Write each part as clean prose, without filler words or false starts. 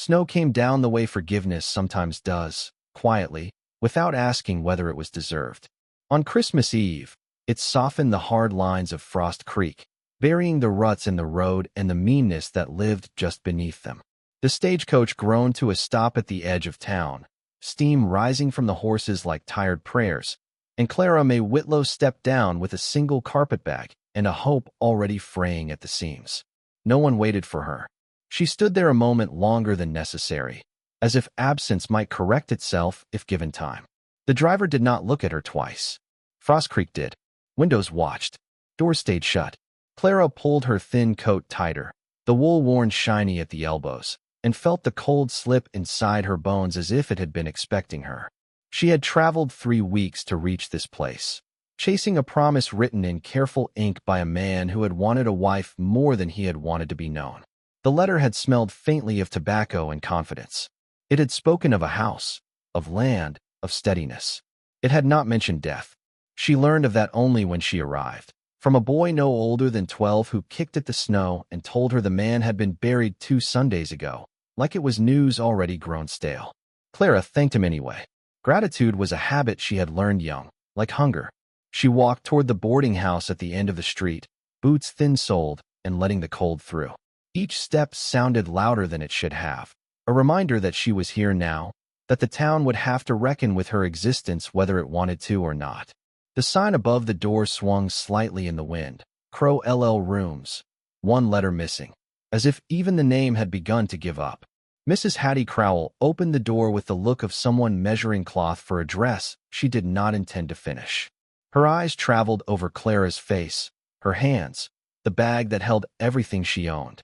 Snow came down the way forgiveness sometimes does, quietly, without asking whether it was deserved. On Christmas Eve, it softened the hard lines of Frost Creek, burying the ruts in the road and the meanness that lived just beneath them. The stagecoach groaned to a stop at the edge of town, steam rising from the horses like tired prayers, and Clara May Whitlow stepped down with a single carpetbag and a hope already fraying at the seams. No one waited for her. She stood there a moment longer than necessary, as if absence might correct itself if given time. The driver did not look at her twice. Frost Creek did. Windows watched. Doors stayed shut. Clara pulled her thin coat tighter, the wool worn shiny at the elbows, and felt the cold slip inside her bones as if it had been expecting her. She had traveled 3 weeks to reach this place, chasing a promise written in careful ink by a man who had wanted a wife more than he had wanted to be known. The letter had smelled faintly of tobacco and confidence. It had spoken of a house, of land, of steadiness. It had not mentioned death. She learned of that only when she arrived, from a boy no older than 12 who kicked at the snow and told her the man had been buried 2 Sundays ago, like it was news already grown stale. Clara thanked him anyway. Gratitude was a habit she had learned young, like hunger. She walked toward the boarding house at the end of the street, boots thin-soled and letting the cold through. Each step sounded louder than it should have, a reminder that she was here now, that the town would have to reckon with her existence whether it wanted to or not. The sign above the door swung slightly in the wind. Crow LL Rooms. 1 letter missing. As if even the name had begun to give up. Mrs. Hattie Crowell opened the door with the look of someone measuring cloth for a dress she did not intend to finish. Her eyes traveled over Clara's face, her hands, the bag that held everything she owned.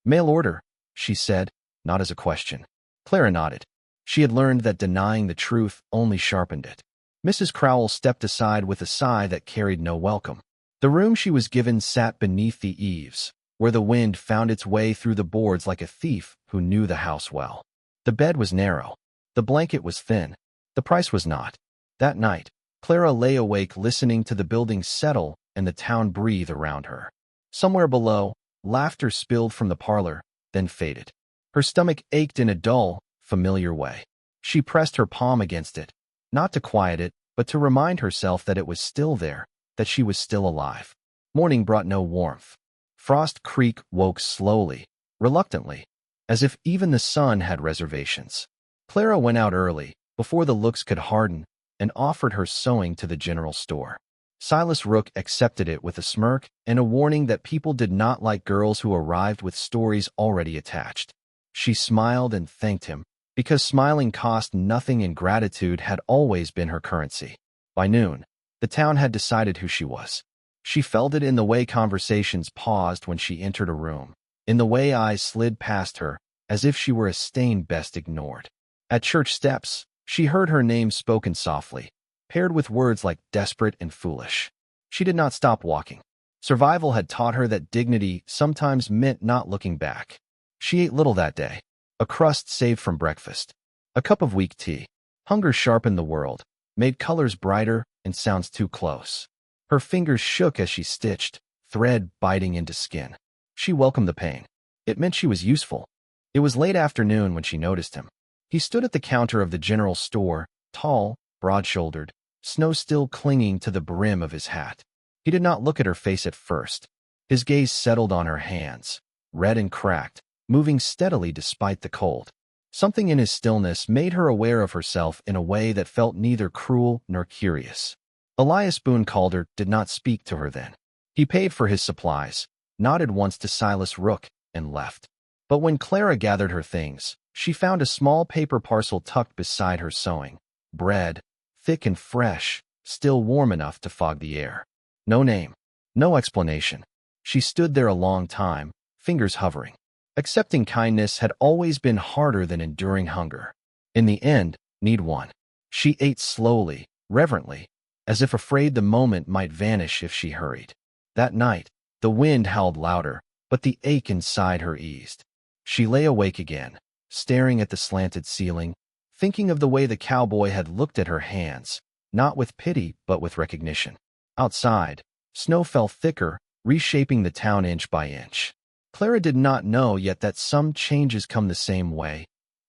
"Mail order," she said, not as a question. Clara nodded. She had learned that denying the truth only sharpened it. Mrs. Crowell stepped aside with a sigh that carried no welcome. The room she was given sat beneath the eaves, where the wind found its way through the boards like a thief who knew the house well. The bed was narrow. The blanket was thin. The price was not. That night, Clara lay awake listening to the building settle and the town breathe around her. Somewhere below, laughter spilled from the parlor, then faded. Her stomach ached in a dull, familiar way. She pressed her palm against it, not to quiet it, but to remind herself that it was still there, that she was still alive. Morning brought no warmth. Frost Creek woke slowly, reluctantly, as if even the sun had reservations. Clara went out early, before the looks could harden, and offered her sewing to the general store. Silas Rook accepted it with a smirk and a warning that people did not like girls who arrived with stories already attached. She smiled and thanked him, because smiling cost nothing and gratitude had always been her currency. By noon, the town had decided who she was. She felt it in the way conversations paused when she entered a room, in the way eyes slid past her, as if she were a stain best ignored. At church steps, she heard her name spoken softly, paired with words like desperate and foolish. She did not stop walking. Survival had taught her that dignity sometimes meant not looking back. She ate little that day. A crust saved from breakfast. A cup of weak tea. Hunger sharpened the world, made colors brighter and sounds too close. Her fingers shook as she stitched, thread biting into skin. She welcomed the pain. It meant she was useful. It was late afternoon when she noticed him. He stood at the counter of the general store, tall, broad-shouldered, snow still clinging to the brim of his hat. He did not look at her face at first. His gaze settled on her hands, red and cracked, moving steadily despite the cold. Something in his stillness made her aware of herself in a way that felt neither cruel nor curious. Elias Boone Calder did not speak to her then. He paid for his supplies, nodded once to Silas Rook, and left. But when Clara gathered her things, she found a small paper parcel tucked beside her sewing. Bread, thick and fresh, still warm enough to fog the air. No name, no explanation. She stood there a long time, fingers hovering. Accepting kindness had always been harder than enduring hunger. In the end, need one. She ate slowly, reverently, as if afraid the moment might vanish if she hurried. That night, the wind howled louder, but the ache inside her eased. She lay awake again, staring at the slanted ceiling, thinking of the way the cowboy had looked at her hands, not with pity but with recognition. Outside, snow fell thicker, reshaping the town inch by inch. Clara did not know yet that some changes come the same way,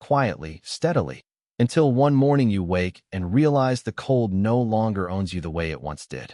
quietly, steadily, until one morning you wake and realize the cold no longer owns you the way it once did.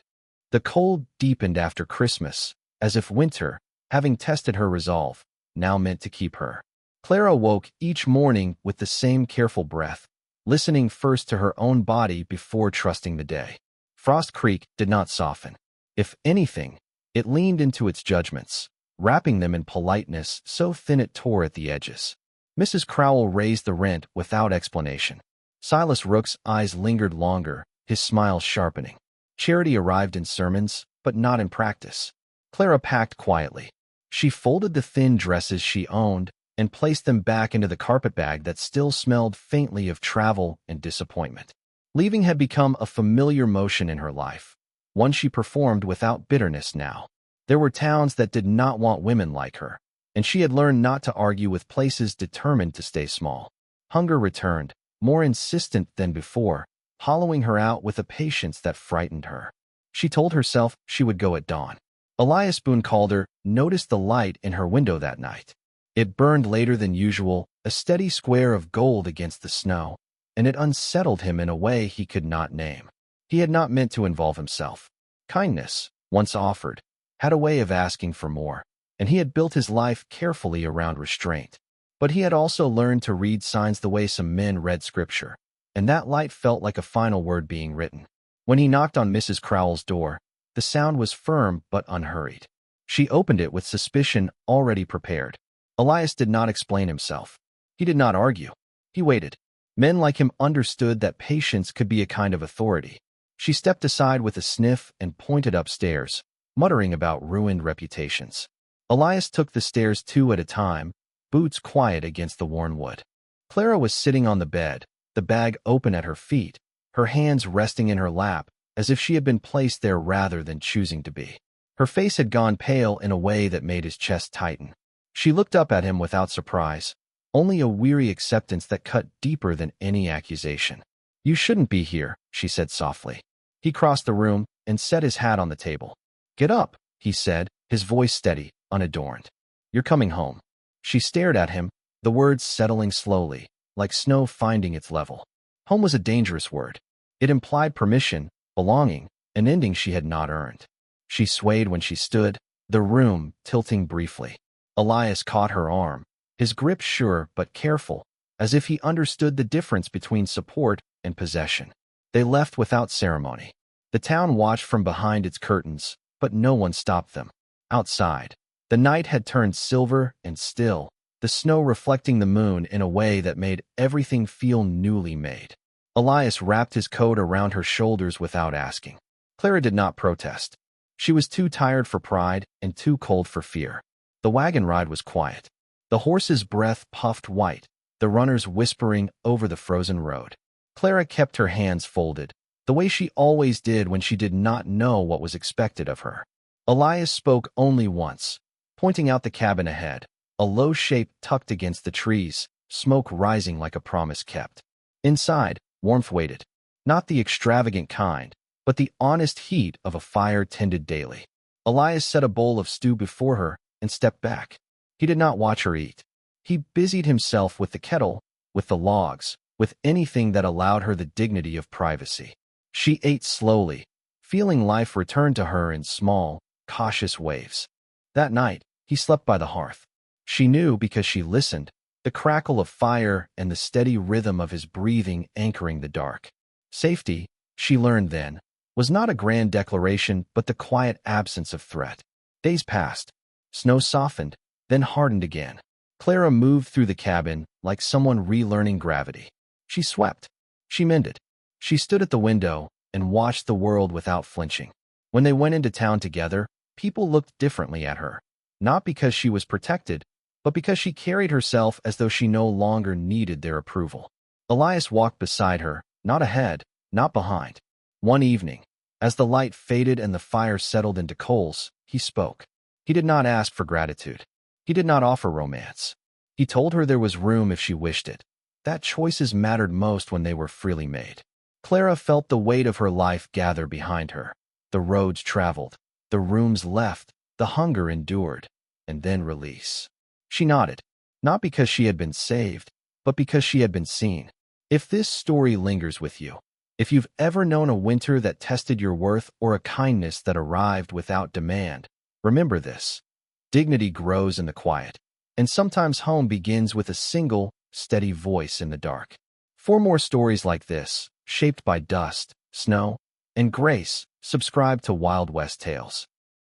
The cold deepened after Christmas, as if winter, having tested her resolve, now meant to keep her. Clara woke each morning with the same careful breath, listening first to her own body before trusting the day. Frost Creek did not soften. If anything, it leaned into its judgments, wrapping them in politeness so thin it tore at the edges. Mrs. Crowell raised the rent without explanation. Silas Rook's eyes lingered longer, his smile sharpening. Charity arrived in sermons, but not in practice. Clara packed quietly. She folded the thin dresses she owned and placed them back into the carpetbag that still smelled faintly of travel and disappointment. Leaving had become a familiar motion in her life, one she performed without bitterness now. There were towns that did not want women like her, and she had learned not to argue with places determined to stay small. Hunger returned, more insistent than before, hollowing her out with a patience that frightened her. She told herself she would go at dawn. Elias Boone Calder noticed the light in her window that night. It burned later than usual, a steady square of gold against the snow, and it unsettled him in a way he could not name. He had not meant to involve himself. Kindness, once offered, had a way of asking for more, and he had built his life carefully around restraint. But he had also learned to read signs the way some men read scripture, and that light felt like a final word being written. When he knocked on Mrs. Crowell's door, the sound was firm but unhurried. She opened it with suspicion already prepared. Elias did not explain himself. He did not argue. He waited. Men like him understood that patience could be a kind of authority. She stepped aside with a sniff and pointed upstairs, muttering about ruined reputations. Elias took the stairs 2 at a time, boots quiet against the worn wood. Clara was sitting on the bed, the bag open at her feet, her hands resting in her lap, as if she had been placed there rather than choosing to be. Her face had gone pale in a way that made his chest tighten. She looked up at him without surprise, only a weary acceptance that cut deeper than any accusation. "You shouldn't be here," she said softly. He crossed the room and set his hat on the table. "Get up," he said, his voice steady, unadorned. "You're coming home." She stared at him, the words settling slowly, like snow finding its level. Home was a dangerous word. It implied permission, belonging, an ending she had not earned. She swayed when she stood, the room tilting briefly. Elias caught her arm, his grip sure but careful, as if he understood the difference between support and possession. They left without ceremony. The town watched from behind its curtains, but no one stopped them. Outside, the night had turned silver and still, the snow reflecting the moon in a way that made everything feel newly made. Elias wrapped his coat around her shoulders without asking. Clara did not protest. She was too tired for pride and too cold for fear. The wagon ride was quiet. The horse's breath puffed white, the runners whispering over the frozen road. Clara kept her hands folded, the way she always did when she did not know what was expected of her. Elias spoke only once, pointing out the cabin ahead, a low shape tucked against the trees, smoke rising like a promise kept. Inside, warmth waited, not the extravagant kind, but the honest heat of a fire tended daily. Elias set a bowl of stew before her and stepped back. He did not watch her eat. He busied himself with the kettle, with the logs, with anything that allowed her the dignity of privacy. She ate slowly, feeling life return to her in small, cautious waves. That night, he slept by the hearth. She knew because she listened, the crackle of fire and the steady rhythm of his breathing anchoring the dark. Safety, she learned then, was not a grand declaration but the quiet absence of threat. Days passed. Snow softened, then hardened again. Clara moved through the cabin like someone relearning gravity. She swept. She mended. She stood at the window and watched the world without flinching. When they went into town together, people looked differently at her, not because she was protected, but because she carried herself as though she no longer needed their approval. Elias walked beside her, not ahead, not behind. One evening, as the light faded and the fire settled into coals, he spoke. He did not ask for gratitude. He did not offer romance. He told her there was room if she wished it, that choices mattered most when they were freely made. Clara felt the weight of her life gather behind her. The roads traveled, the rooms left, the hunger endured, and then release. She nodded, not because she had been saved, but because she had been seen. If this story lingers with you, if you've ever known a winter that tested your worth or a kindness that arrived without demand, remember this. Dignity grows in the quiet, and sometimes home begins with a single, steady voice in the dark. For more stories like this, shaped by dust, snow, and grace, subscribe to Wild West Tales.